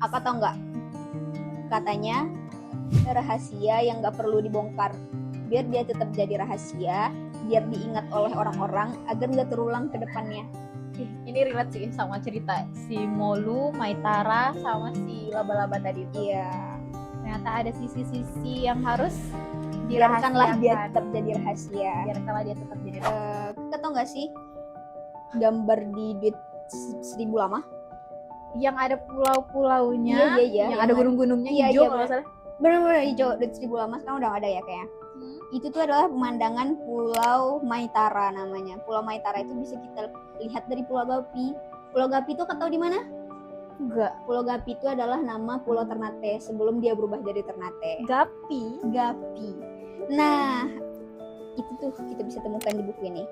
Apa tau nggak? Katanya rahasia yang nggak perlu dibongkar. Biar dia tetap jadi rahasia, biar diingat oleh orang-orang agar nggak terulang ke depannya. Ini relate sih sama cerita si Molu, Maitara, sama si laba-laba tadi itu. Iya. Ternyata ada sisi-sisi yang harus Biarkanlah dia dirahasiakan. tetap jadi rahasia. Biarkanlah dia tetap jadi rahasia. Kita tau nggak sih gambar di duit 1.000 lama? Yang ada pulau-pulaunya, Iya, yang ada gunung-gunungnya hijau kalau salah. Bener-bener hijau. Duit 1.000 lama sekarang udah nggak ada ya kayaknya. Itu tuh adalah pemandangan Pulau Maitara namanya. Pulau Maitara itu bisa kita lihat dari Pulau Gapi. Pulau Gapi itu kau tahu di mana? Enggak. Pulau Gapi itu adalah nama Pulau Ternate sebelum dia berubah jadi Ternate. Gapi. Nah, itu tuh kita bisa temukan di buku ini.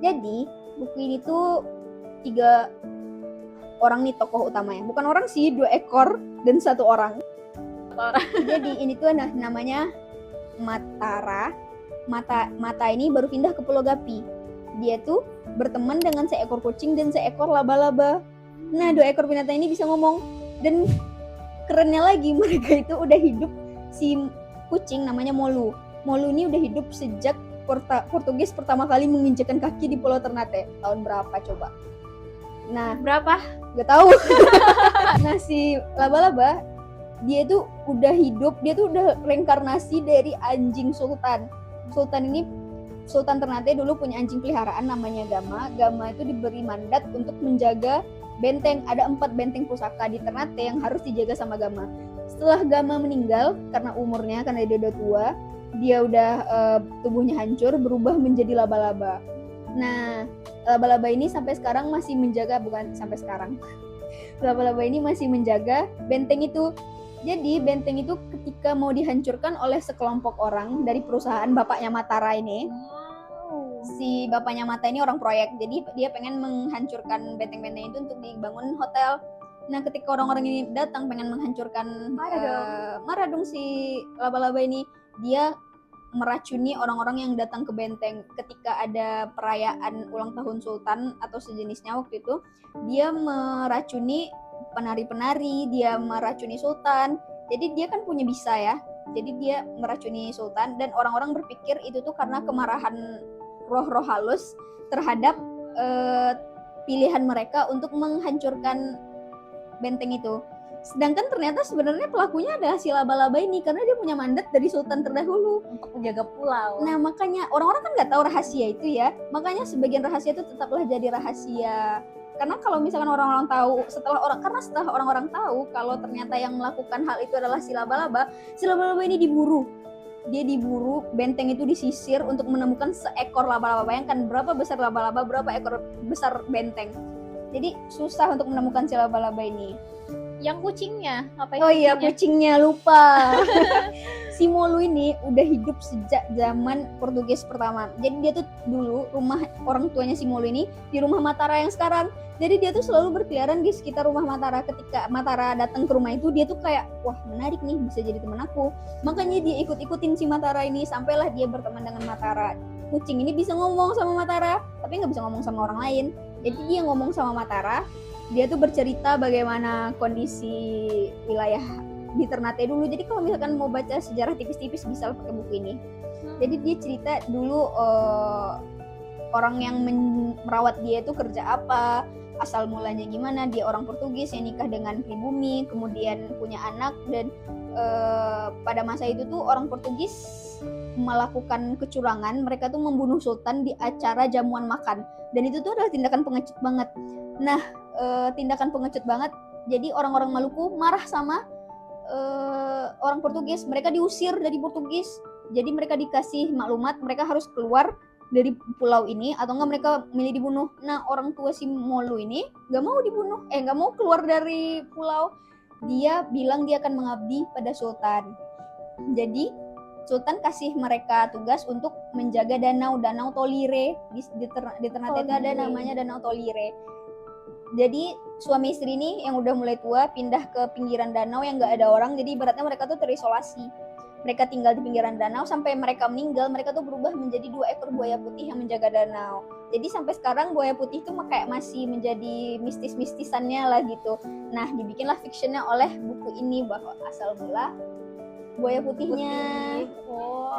Jadi, buku ini tuh 3 orang nih tokoh utamanya. Bukan orang sih, 2 ekor dan 1 orang. Jadi, ini tuh namanya Matara. Mata ini baru pindah ke Pulau Gapi. Dia tuh berteman dengan seekor kucing dan seekor laba-laba. Nah, 2 ekor binatang ini bisa ngomong. Dan kerennya lagi, mereka itu udah hidup. Si kucing namanya Molu. Molu ini udah hidup sejak Portugis pertama kali menginjakan kaki di Pulau Ternate. Tahun berapa coba? Nah, Berapa? gak tahu. Nah, si laba-laba dia tuh udah hidup, dia tuh udah reinkarnasi dari anjing sultan. Sultan Ternate dulu punya anjing peliharaan namanya Gama. Gama itu diberi mandat untuk menjaga benteng. Ada 4 benteng pusaka di Ternate yang harus dijaga sama Gama. Setelah Gama meninggal karena umurnya, karena dia udah tua, dia udah tubuhnya hancur, berubah menjadi laba-laba. Nah, laba-laba ini sampai sekarang masih menjaga, bukan sampai sekarang. Laba-laba ini masih menjaga benteng itu. Jadi benteng itu ketika mau dihancurkan oleh sekelompok orang dari perusahaan bapaknya Matara ini. Si bapaknya Mata ini orang proyek, jadi dia pengen menghancurkan benteng-benteng itu untuk dibangun hotel. Nah, ketika orang-orang ini datang pengen menghancurkan, marah dong si laba-laba ini. Dia meracuni orang-orang yang datang ke benteng. Ketika ada perayaan ulang tahun sultan atau sejenisnya waktu itu, dia meracuni penari-penari, dia meracuni sultan. Jadi dia kan punya bisa ya. Jadi dia meracuni sultan dan orang-orang berpikir itu tuh karena kemarahan roh-roh halus terhadap pilihan mereka untuk menghancurkan benteng itu. Sedangkan ternyata sebenarnya pelakunya adalah si laba-laba ini karena dia punya mandat dari sultan terdahulu untuk menjaga pulau. Nah, makanya orang-orang kan nggak tahu rahasia itu ya. Makanya sebagian rahasia itu tetaplah jadi rahasia. Karena kalau misalkan orang-orang tahu, setelah orang-orang tahu kalau ternyata yang melakukan hal itu adalah si laba-laba ini diburu. Dia diburu, benteng itu disisir untuk menemukan seekor laba-laba. Bayangkan berapa besar laba-laba, berapa ekor besar benteng. Jadi susah untuk menemukan si laba-laba ini. Yang kucingnya, ngapain? Oh iya, kucingnya lupa. Si Molu ini udah hidup sejak zaman Portugis pertama. Jadi dia tuh dulu rumah orang tuanya si Molu ini di rumah Matara yang sekarang. Jadi dia tuh selalu berkeliaran di sekitar rumah Matara. Ketika Matara datang ke rumah itu, dia tuh kayak, wah menarik nih, bisa jadi teman aku. Makanya dia ikut-ikutin si Matara ini, sampailah dia berteman dengan Matara. Kucing ini bisa ngomong sama Matara, tapi nggak bisa ngomong sama orang lain. Jadi dia ngomong sama Matara, dia tuh bercerita bagaimana kondisi wilayah di Ternate dulu. Jadi kalau misalkan mau baca sejarah tipis-tipis bisa pakai buku ini. Jadi dia cerita dulu orang yang merawat dia itu kerja apa, asal mulanya gimana. Dia orang Portugis yang nikah dengan pribumi, kemudian punya anak. Dan pada masa itu tuh orang Portugis melakukan kecurangan. Mereka tuh membunuh sultan di acara jamuan makan. Dan itu tuh adalah tindakan pengecut banget. Nah, tindakan pengecut banget. Jadi orang-orang Maluku marah sama orang Portugis. Mereka diusir dari Portugis. Jadi mereka dikasih maklumat mereka harus keluar dari pulau ini atau enggak mereka milih dibunuh. Nah, orang tua si Molu ini nggak mau dibunuh, nggak mau keluar dari pulau. Dia bilang dia akan mengabdi pada sultan. Jadi sultan kasih mereka tugas untuk menjaga danau Tolire. Di Ternate itu ada namanya Danau Tolire. Jadi suami istri ini yang udah mulai tua pindah ke pinggiran danau yang nggak ada orang. Jadi ibaratnya mereka tuh terisolasi. mereka tinggal di pinggiran danau sampai mereka meninggal, mereka tuh berubah menjadi 2 ekor buaya putih yang menjaga danau. Jadi sampai sekarang buaya putih itu kayak masih menjadi mistis-mistisannya lah gitu. Nah, dibikinlah fictionnya oleh buku ini bahwa asal mula buaya putihnya. Oh.